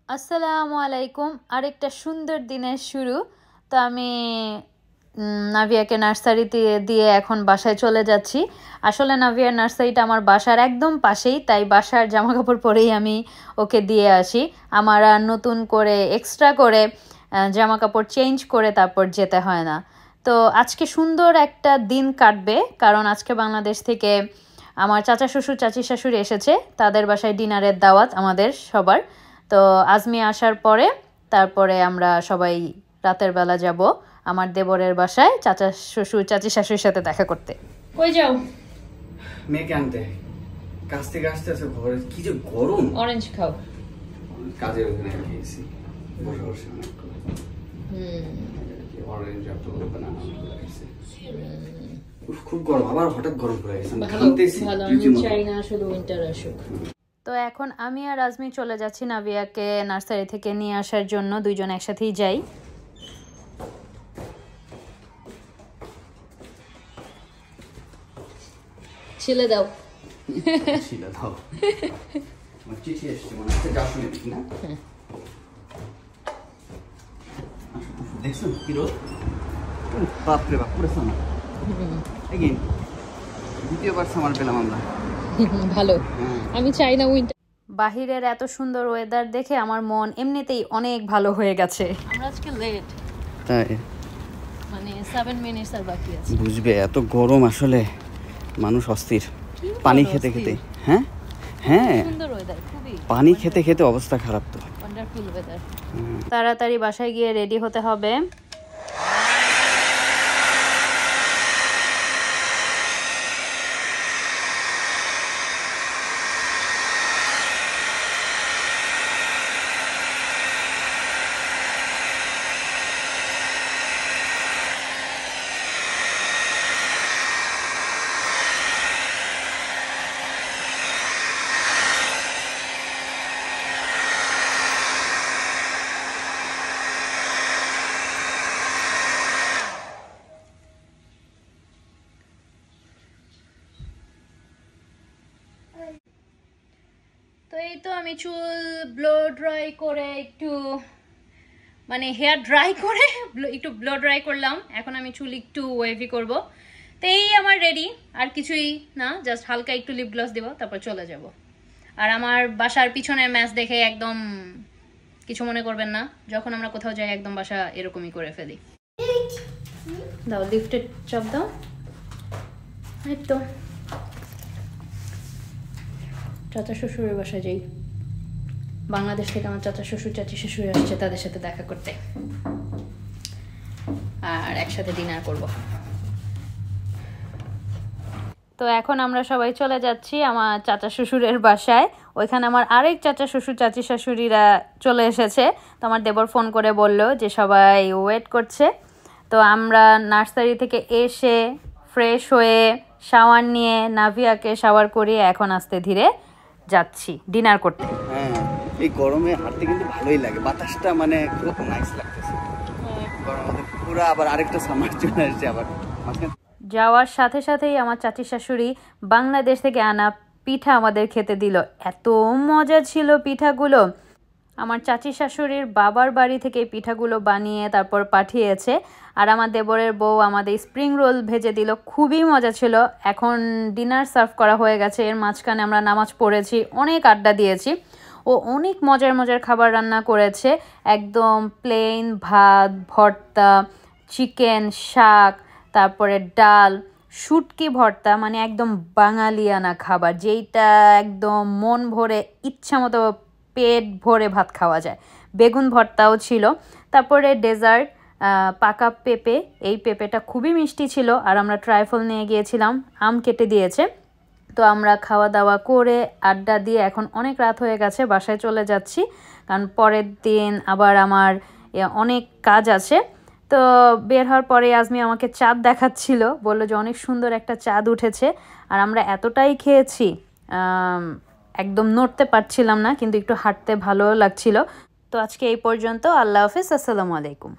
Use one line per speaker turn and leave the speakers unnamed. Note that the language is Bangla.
আসসালামু আলাইকুম। আরেকটা সুন্দর দিনের শুরু। তো আমি নাভিয়াকে নার্সারিতে দিয়ে এখন বাসায় চলে যাচ্ছি। আসলে নাভিয়ার নার্সারিটা আমার বাসার একদম পাশেই, তাই বাসার জামাকাপড় পরেই আমি ওকে দিয়ে আসি। আমার আর নতুন করে এক্সট্রা করে জামাকাপড় চেঞ্জ করে তারপর যেতে হয় না। তো আজকে সুন্দর একটা দিন কাটবে, কারণ আজকে বাংলাদেশ থেকে আমার চাচা শ্বশুর চাচি শাশুড়ি এসেছে। তাদের বাসায় ডিনারের দাওয়াত আমাদের সবার। তো আজমি আসার পরে তারপরে আমরা সবাই রাতের বেলা যাব আমার দেবরের বাসায় চাচা শ্বশুর চাচি শাশুড়ির সাথে দেখা করতে। কই যাও?
মেয়েকে আনতে। কাজ থেকে আসতে আসতে ঘরে কি যে গরম।
অরেঞ্জ খাও।
কাজের ওখানে গিয়েছি, বসে বসে অনেক অরেঞ্জ আপেল বানানা খাইছি। খুব গরম, আবার হঠাৎ গরম পড়ে গেছে।
চাই না শুধু উইন্টার আসুক। তো এখন আমি আর আজমি চলে যাচ্ছি নাভিয়াকে নার্সারি থেকে নিয়ে আসার জন্য। দুইজন একসাথেই যাই। ছিলে দাও,
ছিলে দাও। আমার চিঠি এসেছে, মনে হচ্ছে যা শুনে দেখি না। দেখছো কি রোদ, বাপরে বাপ, পুরো সামার। এগেইন দ্বিতীয়বার সামার পেলাম আমরা।
ভালো। আমি চাই না উইন্টার। বাহিরের এত সুন্দর ওয়েদার দেখে আমার মন এমনিতেই অনেক ভালো হয়ে গেছে। আমরা আজকে লেট,
তাই
মানে 7 মিনিটস আর বাকি আছে।
বুঝবে এত গরম, আসলে মানুষ অস্থির পানি খেতে খেতে। হ্যাঁ হ্যাঁ,
সুন্দর ওয়েদার, খুবই
পানি খেতে খেতে অবস্থা খারাপ। তো
ওয়ান্ডারফুল ওয়েদার। তাড়াতাড়ি বাসায় গিয়ে রেডি হতে হবে। তো এই তো আমি চুল ব্লো ড্রাই করে একটু, মানে হেয়ার ড্রাই করে একটু ব্লো ড্রাই করলাম। এখন আমি চুল একটু ওয়েভি করব। তো এই আমার রেডি, আর কিছুই না, জাস্ট হালকা একটু লিপ গ্লস দেব, তারপর চলে যাব। আর আমার বাসার পিছনের ম্যাচ দেখে একদম কিছু মনে করবেন না, যখন আমরা কোথাও যাই একদম বাসা এরকমই করে ফেলি। দাও লিফটের চাপ দাও। এই তো চাচা শ্বশুরের বাসায় যাই। বাংলাদেশ থেকে আমার চাচা শ্বশুর চাচি শাশুড়ি আসছে, তাদের সাথে দেখা করতে, আর একসাথে ডিনার করব। তো এখন আমরা সবাই চলে যাচ্ছি আমার চাচা শ্বশুরের বাসায়। ওইখানে আমার আরেক চাচা শ্বশুর চাচি শাশুড়িরা চলে এসেছে। তো আমার দেবর ফোন করে বলল যে সবাই ওয়েট করছে। তো আমরা নার্সারি থেকে এসে ফ্রেশ হয়ে শাওয়ার নিয়ে নাভিয়াকে শাওয়ার করিয়ে এখন আস্তে ধীরে যাচ্ছি ডিনার করতে।
হ্যাঁ, এই গরমে হাঁটতে কিন্তু ভালোই লাগে, বাতাসটা মানে খুব নাইস লাগতেছে। গরমে পুরো আবার আরেকটা সামার চলে আসছে আবার।
যাওয়ার সাথে সাথেই আমার চাচি শাশুড়ি বাংলাদেশ থেকে আনা পিঠা আমাদের খেতে দিল। এত মজা ছিল পিঠাগুলো। আমার চাচি শাশুড়ির বাবার বাড়ি থেকে এই পিঠাগুলো বানিয়ে তারপর পাঠিয়েছে। আর আমার দেবরের বউ আমাদের স্প্রিং রোল ভেজে দিল, খুবই মজা ছিল। এখন ডিনার সার্ভ করা হয়ে গেছে, এর মাঝখানে আমরা নামাজ পড়েছি, অনেক আড্ডা দিয়েছি। ও অনেক মজার মজার খাবার রান্না করেছে, একদম প্লেন ভাত, ভর্তা, চিকেন, শাক, তারপরে ডাল, শুটকি ভর্তা, মানে একদম বাঙালিয়ানা খাবার, যেইটা একদম মন ভরে ইচ্ছা মতো পেট ভরে ভাত খাওয়া যায়। বেগুন ভর্তাও ছিল। তারপরে ডেজার্ট পাকা পেঁপে, এই পেঁপেটা খুবই মিষ্টি ছিল। আর আমরা ট্রাইফল নিয়ে গিয়েছিলাম, আম কেটে দিয়েছে। তো আমরা খাওয়া দাওয়া করে আড্ডা দিয়ে এখন অনেক রাত হয়ে গেছে, বাসায় চলে যাচ্ছি, কারণ পরের দিন আবার আমার অনেক কাজ আছে। তো বের হওয়ার পরে আজমি আমাকে চাঁদ দেখাচ্ছিল, বললো যে অনেক সুন্দর একটা চাঁদ উঠেছে। আর আমরা এতটাই খেয়েছি, একদম নড়তে পারছিলাম না, কিন্তু একটু হাঁটতে ভালো লাগছিল। তো আজকে এই পর্যন্ত। আল্লাহ হাফিজ, আসসালামু আলাইকুম।